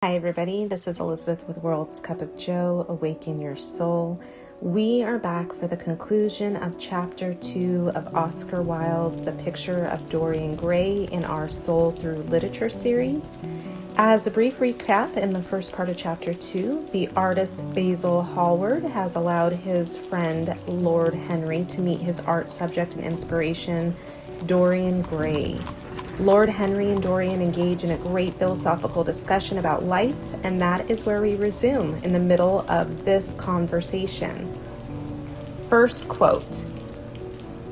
Hi everybody, this is Elizabeth with World's Cup of Joe, Awaken Your Soul. We are back for the conclusion of Chapter 2 of Oscar Wilde's The Picture of Dorian Gray in our Soul Through Literature series. As a brief recap, in the first part of Chapter 2, the artist Basil Hallward has allowed his friend Lord Henry to meet his art subject and inspiration, Dorian Gray. Lord Henry and Dorian engage in a great philosophical discussion about life, and that is where we resume in the middle of this conversation. First quote,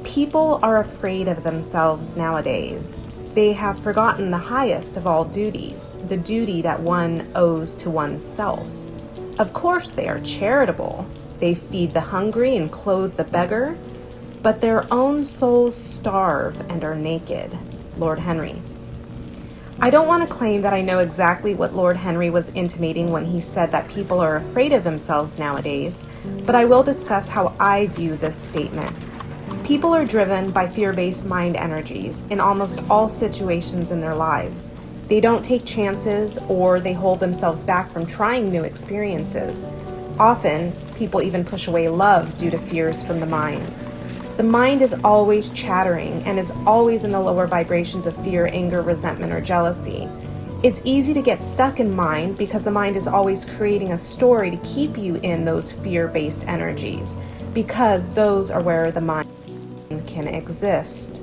"People are afraid of themselves nowadays. They have forgotten the highest of all duties, the duty that one owes to oneself. Of course they are charitable. They feed the hungry and clothe the beggar, but their own souls starve and are naked." Lord Henry. I don't want to claim that I know exactly what Lord Henry was intimating when he said that people are afraid of themselves nowadays, but I will discuss how I view this statement. People are driven by fear-based mind energies in almost all situations in their lives. They don't take chances, or they hold themselves back from trying new experiences. Often, people even push away love due to fears from the mind. The mind is always chattering and is always in the lower vibrations of fear, anger, resentment, or jealousy. It's easy to get stuck in mind because the mind is always creating a story to keep you in those fear-based energies, because those are where the mind can exist.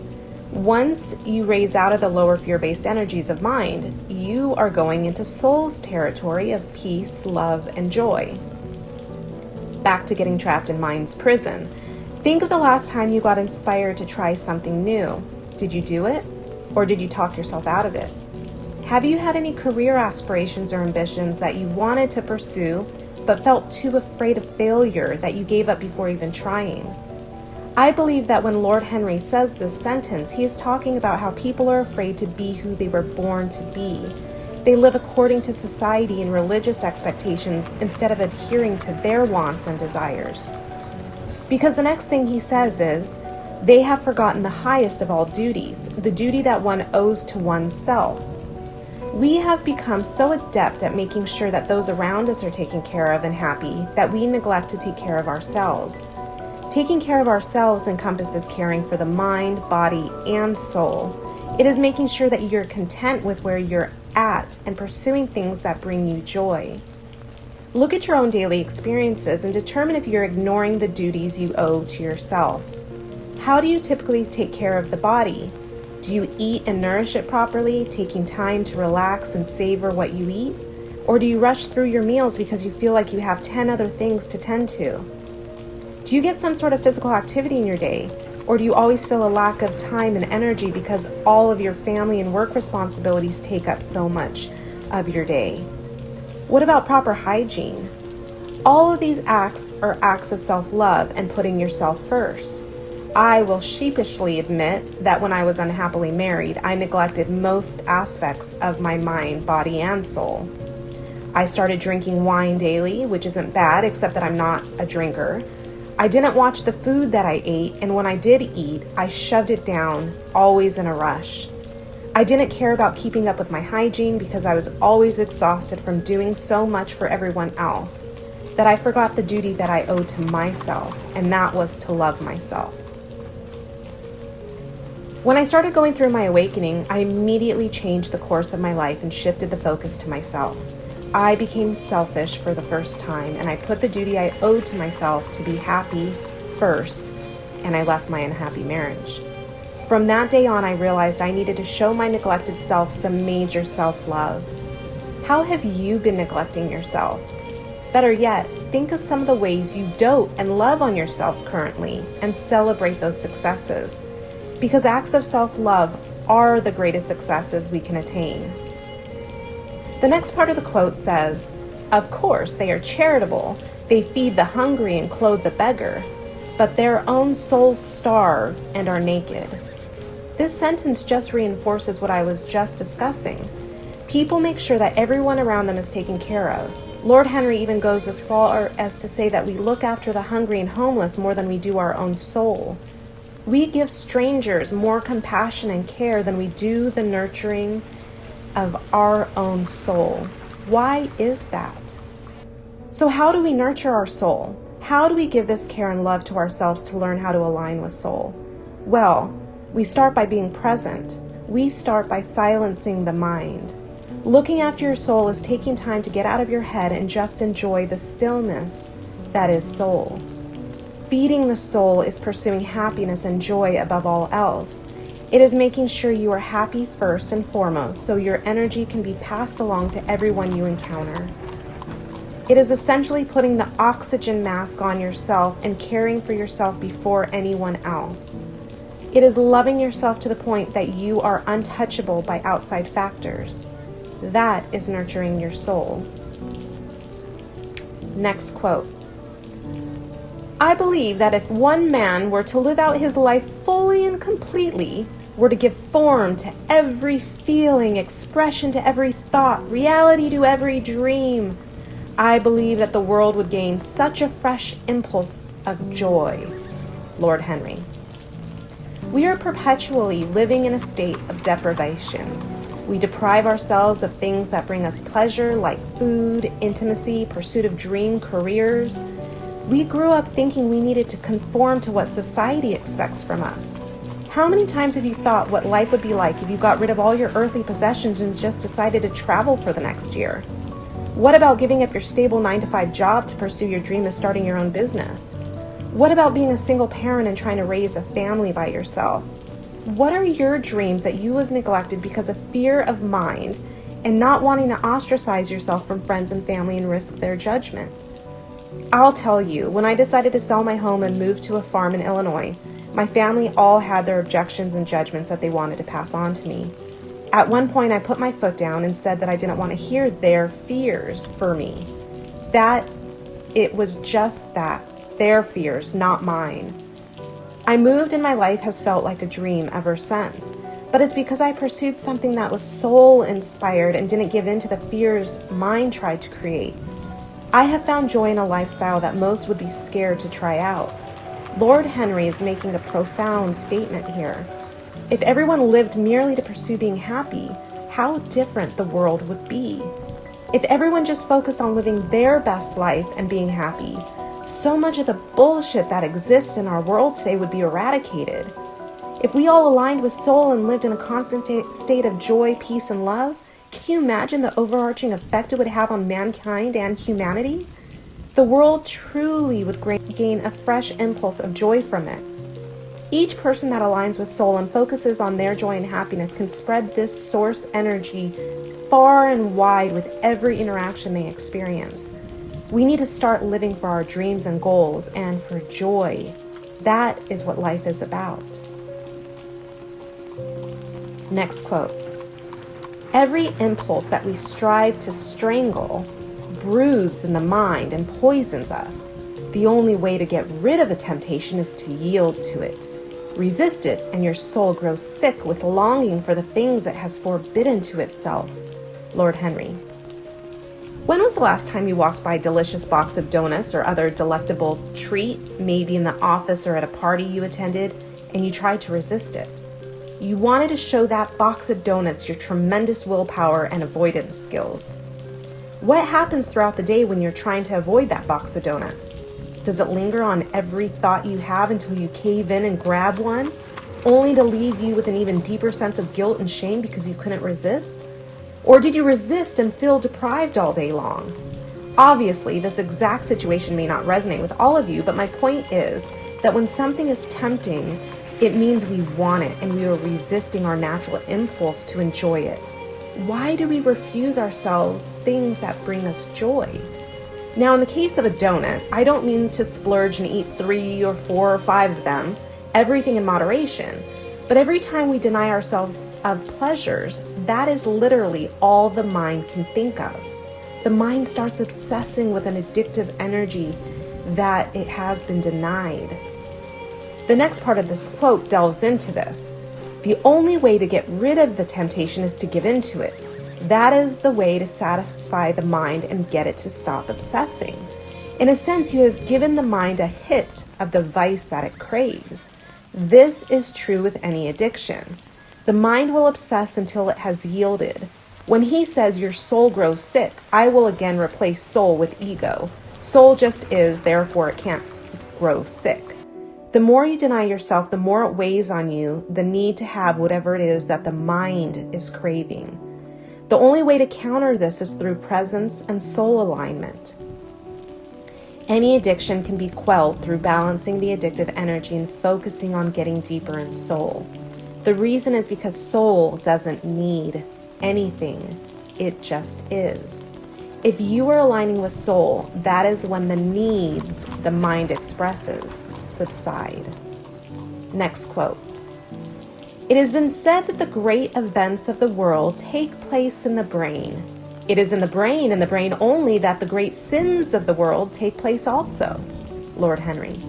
Once you raise out of the lower fear-based energies of mind, you are going into soul's territory of peace, love, and joy. Back to getting trapped in mind's prison. Think of the last time you got inspired to try something new. Did you do it? Or did you talk yourself out of it? Have you had any career aspirations or ambitions that you wanted to pursue but felt too afraid of failure that you gave up before even trying? I believe that when Lord Henry says this sentence, he is talking about how people are afraid to be who they were born to be. They live according to society and religious expectations instead of adhering to their wants and desires. Because the next thing he says is, they have forgotten the highest of all duties, the duty that one owes to oneself. We have become so adept at making sure that those around us are taken care of and happy that we neglect to take care of ourselves. Taking care of ourselves encompasses caring for the mind, body, and soul. It is making sure that you're content with where you're at and pursuing things that bring you joy. Look at your own daily experiences and determine if you're ignoring the duties you owe to yourself. How do you typically take care of the body? Do you eat and nourish it properly, taking time to relax and savor what you eat? Or do you rush through your meals because you feel like you have 10 other things to tend to? Do you get some sort of physical activity in your day? Or do you always feel a lack of time and energy because all of your family and work responsibilities take up so much of your day? What about proper hygiene? All of these acts are acts of self-love and putting yourself first. I will sheepishly admit that when I was unhappily married, I neglected most aspects of my mind, body, and soul. I started drinking wine daily, which isn't bad, except that I'm not a drinker. I didn't watch the food that I ate, and when I did eat, I shoved it down, always in a rush. I didn't care about keeping up with my hygiene because I was always exhausted from doing so much for everyone else that I forgot the duty that I owed to myself, and that was to love myself. When I started going through my awakening, I immediately changed the course of my life and shifted the focus to myself. I became selfish for the first time, and I put the duty I owed to myself to be happy first, and I left my unhappy marriage. From that day on, I realized I needed to show my neglected self some major self-love. How have you been neglecting yourself? Better yet, think of some of the ways you dote and love on yourself currently and celebrate those successes. Because acts of self-love are the greatest successes we can attain. The next part of the quote says, "Of course, they are charitable. They feed the hungry and clothe the beggar, but their own souls starve and are naked." This sentence just reinforces what I was just discussing. People make sure that everyone around them is taken care of. Lord Henry even goes as far as to say that we look after the hungry and homeless more than we do our own soul. We give strangers more compassion and care than we do the nurturing of our own soul. Why is that? So how do we nurture our soul? How do we give this care and love to ourselves to learn how to align with soul? Well, we start by being present. We start by silencing the mind. Looking after your soul is taking time to get out of your head and just enjoy the stillness that is soul. Feeding the soul is pursuing happiness and joy above all else. It is making sure you are happy first and foremost so your energy can be passed along to everyone you encounter. It is essentially putting the oxygen mask on yourself and caring for yourself before anyone else. It is loving yourself to the point that you are untouchable by outside factors. That is nurturing your soul. Next quote. I believe that if one man were to live out his life fully and completely, were to give form to every feeling, expression to every thought, reality to every dream, I believe that the world would gain such a fresh impulse of joy. Lord Henry. We are perpetually living in a state of deprivation. We deprive ourselves of things that bring us pleasure, like food, intimacy, pursuit of dream careers. We grew up thinking we needed to conform to what society expects from us. How many times have you thought what life would be like if you got rid of all your earthly possessions and just decided to travel for the next year? What about giving up your stable 9-to-5 job to pursue your dream of starting your own business? What about being a single parent and trying to raise a family by yourself? What are your dreams that you have neglected because of fear of mind and not wanting to ostracize yourself from friends and family and risk their judgment? I'll tell you, when I decided to sell my home and move to a farm in Illinois, my family all had their objections and judgments that they wanted to pass on to me. At one point, I put my foot down and said that I didn't want to hear their fears for me. That it was just that, their fears, not mine. I moved and my life has felt like a dream ever since, but it's because I pursued something that was soul-inspired and didn't give in to the fears mine tried to create. I have found joy in a lifestyle that most would be scared to try out. Lord Henry is making a profound statement here. If everyone lived merely to pursue being happy, how different the world would be. If everyone just focused on living their best life and being happy, so much of the bullshit that exists in our world today would be eradicated. If we all aligned with soul and lived in a constant state of joy, peace, and love, can you imagine the overarching effect it would have on mankind and humanity? The world truly would gain a fresh impulse of joy from it. Each person that aligns with soul and focuses on their joy and happiness can spread this source energy far and wide with every interaction they experience. We need to start living for our dreams and goals and for joy. That is what life is about. Next quote. Every impulse that we strive to strangle broods in the mind and poisons us. The only way to get rid of a temptation is to yield to it. Resist it, and your soul grows sick with longing for the things it has forbidden to itself. Lord Henry. When was the last time you walked by a delicious box of donuts or other delectable treat, maybe in the office or at a party you attended, and you tried to resist it? You wanted to show that box of donuts your tremendous willpower and avoidance skills. What happens throughout the day when you're trying to avoid that box of donuts? Does it linger on every thought you have until you cave in and grab one, only to leave you with an even deeper sense of guilt and shame because you couldn't resist? Or did you resist and feel deprived all day long? Obviously, this exact situation may not resonate with all of you, but my point is that when something is tempting, it means we want it and we are resisting our natural impulse to enjoy it. Why do we refuse ourselves things that bring us joy? Now, in the case of a donut, I don't mean to splurge and eat 3 or 4 or 5 of them, everything in moderation. But every time we deny ourselves of pleasures, that is literally all the mind can think of. The mind starts obsessing with an addictive energy that it has been denied. The next part of this quote delves into this. The only way to get rid of the temptation is to give in to it. That is the way to satisfy the mind and get it to stop obsessing. In a sense, you have given the mind a hit of the vice that it craves. This is true with any addiction. The mind will obsess until it has yielded. When he says your soul grows sick, I will again replace soul with ego. Soul just is, therefore it can't grow sick. The more you deny yourself, the more it weighs on you, the need to have whatever it is that the mind is craving. The only way to counter this is through presence and soul alignment. Any addiction can be quelled through balancing the addictive energy and focusing on getting deeper in soul. The reason is because soul doesn't need anything. It just is. If you are aligning with soul, that is when the needs the mind expresses subside. Next quote. It has been said that the great events of the world take place in the brain. It is in the brain only, that the great sins of the world take place also. Lord Henry.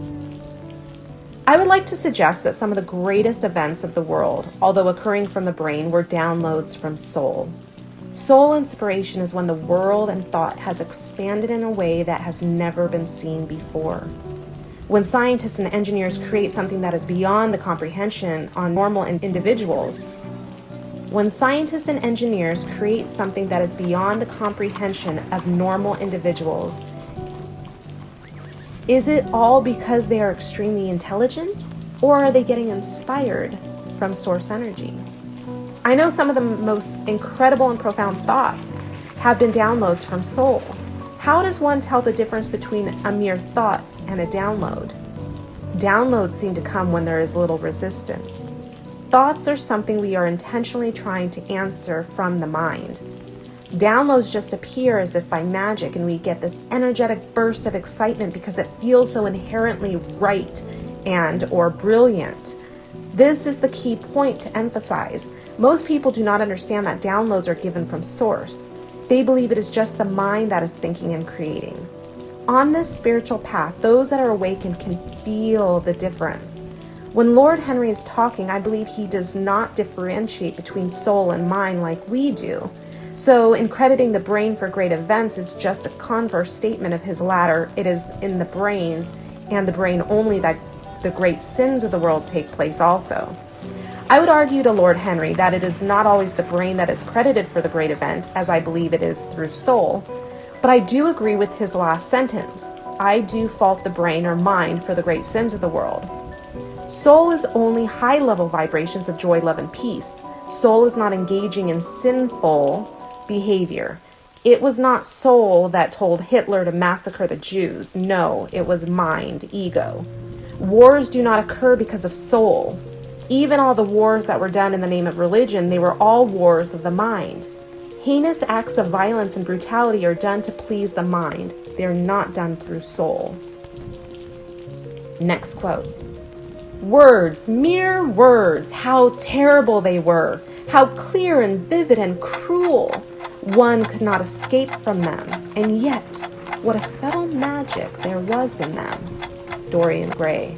I would like to suggest that some of the greatest events of the world, although occurring from the brain, were downloads from soul. Soul inspiration is when the world and thought has expanded in a way that has never been seen before. When scientists and engineers create something that is beyond the comprehension on normal individuals, When scientists and engineers create something that is beyond the comprehension of normal individuals, is it all because they are extremely intelligent, or are they getting inspired from source energy? I know some of the most incredible and profound thoughts have been downloads from soul. How does one tell the difference between a mere thought and a download? Downloads seem to come when there is little resistance. Thoughts are something we are intentionally trying to answer from the mind. Downloads just appear as if by magic, and we get this energetic burst of excitement because it feels so inherently right and or brilliant. This is the key point to emphasize. Most people do not understand that downloads are given from source. They believe it is just the mind that is thinking and creating. On this spiritual path, those that are awakened can feel the difference. When Lord Henry is talking, I believe he does not differentiate between soul and mind like we do. So in crediting the brain for great events is just a converse statement of his latter. It is in the brain and the brain only that the great sins of the world take place also. I would argue to Lord Henry that it is not always the brain that is credited for the great event, as I believe it is through soul. But I do agree with his last sentence. I do fault the brain or mind for the great sins of the world. Soul is only high-level vibrations of joy, love, and peace. Soul is not engaging in sinful behavior. It was not soul that told Hitler to massacre the Jews. No, it was mind, ego. Wars do not occur because of soul. Even all the wars that were done in the name of religion, they were all wars of the mind. Heinous acts of violence and brutality are done to please the mind. They're not done through soul. Next quote. Words, mere words, how terrible they were, how clear and vivid and cruel. One could not escape from them, and yet, what a subtle magic there was in them. Dorian Gray.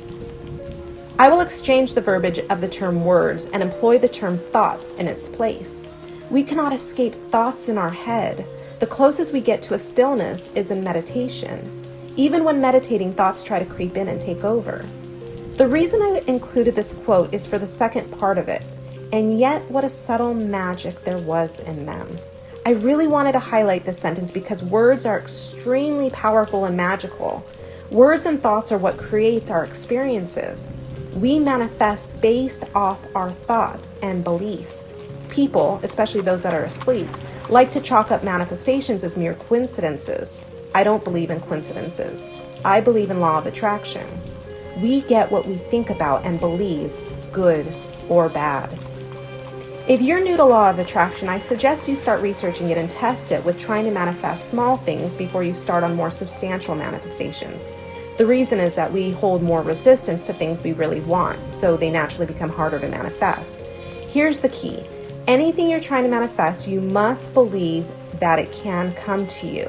I will exchange the verbiage of the term words and employ the term thoughts in its place. We cannot escape thoughts in our head. The closest we get to a stillness is in meditation. Even when meditating, thoughts try to creep in and take over. The reason I included this quote is for the second part of it. And yet, what a subtle magic there was in them. I really wanted to highlight this sentence because words are extremely powerful and magical. Words and thoughts are what creates our experiences. We manifest based off our thoughts and beliefs. People, especially those that are asleep, like to chalk up manifestations as mere coincidences. I don't believe in coincidences. I believe in law of attraction. We get what we think about and believe, good or bad. If you're new to law of attraction, I suggest you start researching it and test it with trying to manifest small things before you start on more substantial manifestations. The reason is that we hold more resistance to things we really want, so they naturally become harder to manifest. Here's the key. Anything you're trying to manifest, you must believe that it can come to you.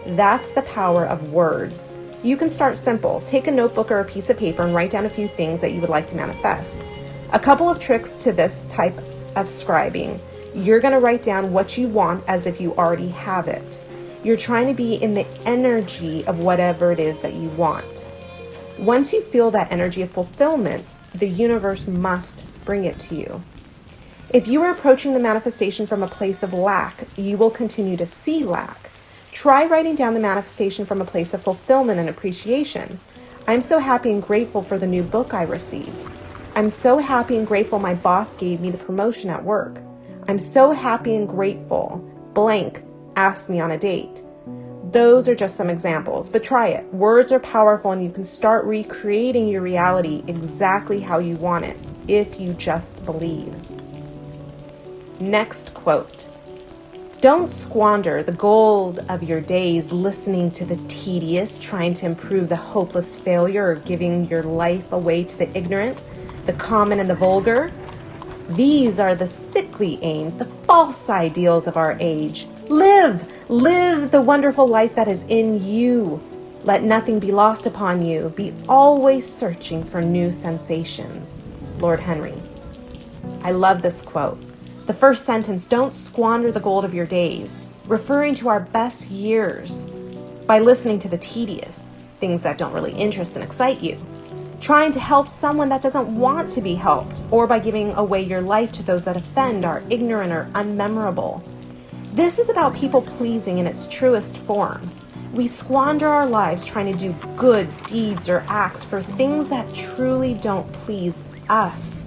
That's the power of words. You can start simple. Take a notebook or a piece of paper and write down a few things that you would like to manifest. A couple of tricks to this type of scribing. You're going to write down what you want as if you already have it. You're trying to be in the energy of whatever it is that you want. Once you feel that energy of fulfillment, the universe must bring it to you. If you are approaching the manifestation from a place of lack, you will continue to see lack. Try writing down the manifestation from a place of fulfillment and appreciation. I'm so happy and grateful for the new book I received. I'm so happy and grateful my boss gave me the promotion at work. I'm so happy and grateful blank asked me on a date. Those are just some examples, but try it. Words are powerful and you can start recreating your reality exactly how you want it if you just believe. Next quote. Don't squander the gold of your days listening to the tedious, trying to improve the hopeless failure, or giving your life away to the ignorant, the common and the vulgar. These are the sickly aims, the false ideals of our age. Live the wonderful life that is in you. Let nothing be lost upon you. Be always searching for new sensations. Lord Henry. I love this quote. The first sentence, don't squander the gold of your days, referring to our best years by listening to the tedious, things that don't really interest and excite you, trying to help someone that doesn't want to be helped, or by giving away your life to those that offend, are ignorant, or unmemorable. This is about people pleasing in its truest form. We squander our lives trying to do good deeds or acts for things that truly don't please us.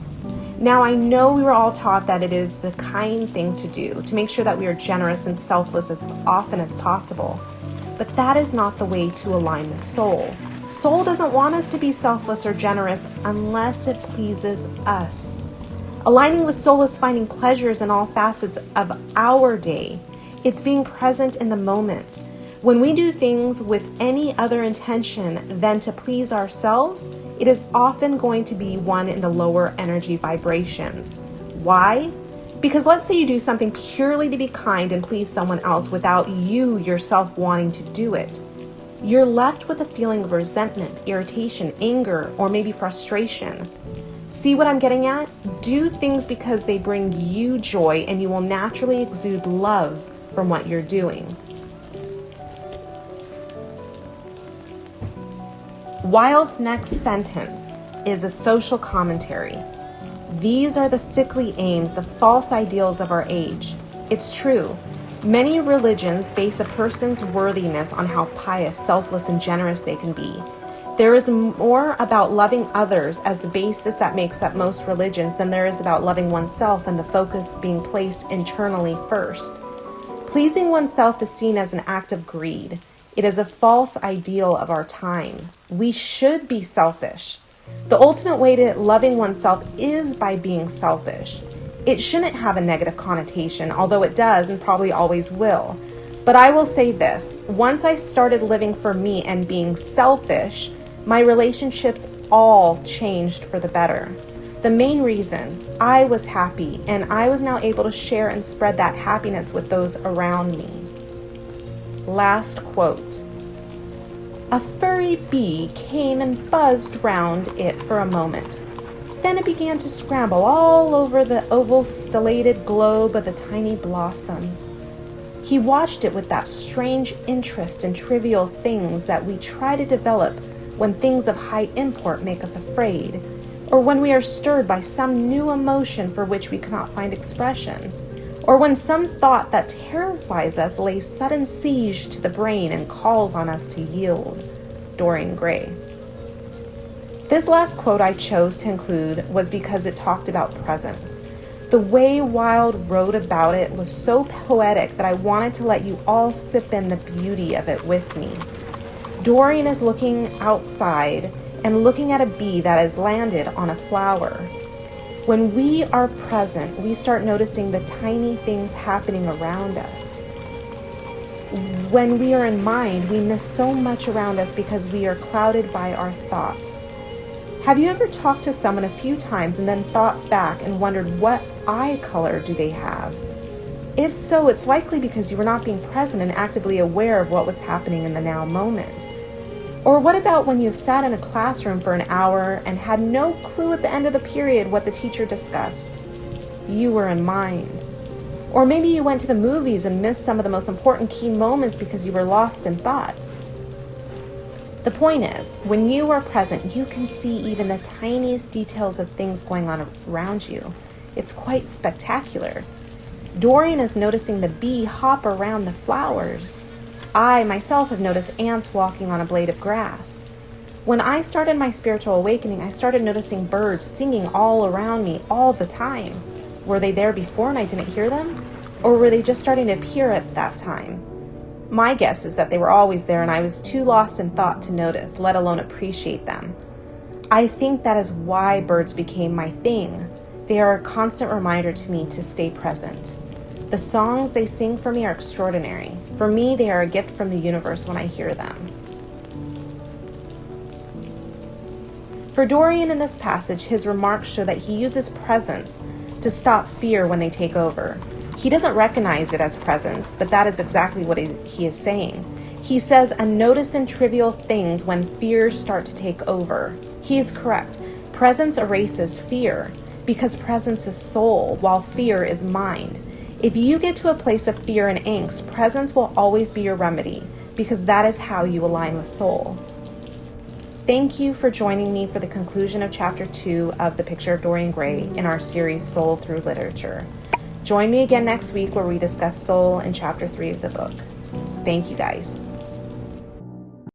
Now, I know we were all taught that it is the kind thing to do, to make sure that we are generous and selfless as often as possible. But that is not the way to align the soul. Soul doesn't want us to be selfless or generous unless it pleases us. Aligning with soul is finding pleasures in all facets of our day. It's being present in the moment. When we do things with any other intention than to please ourselves, it is often going to be one in the lower energy vibrations. Why? Because let's say you do something purely to be kind and please someone else without you yourself wanting to do it. You're left with a feeling of resentment, irritation, anger, or maybe frustration. See what I'm getting at? Do things because they bring you joy, and you will naturally exude love from what you're doing. Wilde's next sentence is a social commentary. These are the sickly aims, the false ideals of our age. It's true. Many religions base a person's worthiness on how pious, selfless, and generous they can be. There is more about loving others as the basis that makes up most religions than there is about loving oneself, and the focus being placed internally first. Pleasing oneself is seen as an act of greed. It is a false ideal of our time. We should be selfish. The ultimate way to loving oneself is by being selfish. It shouldn't have a negative connotation, although it does and probably always will. But I will say this, once I started living for me and being selfish, my relationships all changed for the better. The main reason, I was happy, and I was now able to share and spread that happiness with those around me. Last quote. A furry bee came and buzzed round it for a moment. Then it began to scramble all over the oval stellated globe of the tiny blossoms. He watched it with that strange interest in trivial things that we try to develop when things of high import make us afraid, or when we are stirred by some new emotion for which we cannot find expression, or when some thought that terrifies us lays sudden siege to the brain and calls on us to yield. Dorian Gray. This last quote I chose to include was because it talked about presence. The way Wilde wrote about it was so poetic that I wanted to let you all sip in the beauty of it with me. Dorian is looking outside and looking at a bee that has landed on a flower. When we are present, we start noticing the tiny things happening around us. When we are in mind, we miss so much around us because we are clouded by our thoughts. Have you ever talked to someone a few times and then thought back and wondered what eye color do they have? If so, it's likely because you were not being present and actively aware of what was happening in the now moment. Or what about when you've sat in a classroom for an hour and had no clue at the end of the period what the teacher discussed? You were in mind. Or maybe you went to the movies and missed some of the most important key moments because you were lost in thought. The point is, when you are present, you can see even the tiniest details of things going on around you. It's quite spectacular. Dorian is noticing the bee hop around the flowers. I myself have noticed ants walking on a blade of grass. When I started my spiritual awakening, I started noticing birds singing all around me all the time. Were they there before and I didn't hear them? Or were they just starting to appear at that time? My guess is that they were always there and I was too lost in thought to notice, let alone appreciate them. I think that is why birds became my thing. They are a constant reminder to me to stay present. The songs they sing for me are extraordinary. For me, they are a gift from the universe when I hear them. For Dorian in this passage, his remarks show that he uses presence to stop fear when they take over. He doesn't recognize it as presence, but that is exactly what he is saying. He says, a notice in trivial things when fears start to take over. He is correct. Presence erases fear because presence is soul, while fear is mind. If you get to a place of fear and angst, presence will always be your remedy because that is how you align with soul. Thank you for joining me for the conclusion of Chapter 2 of The Picture of Dorian Gray in our series Soul Through Literature. Join me again next week where we discuss soul in Chapter 3 of the book. Thank you guys.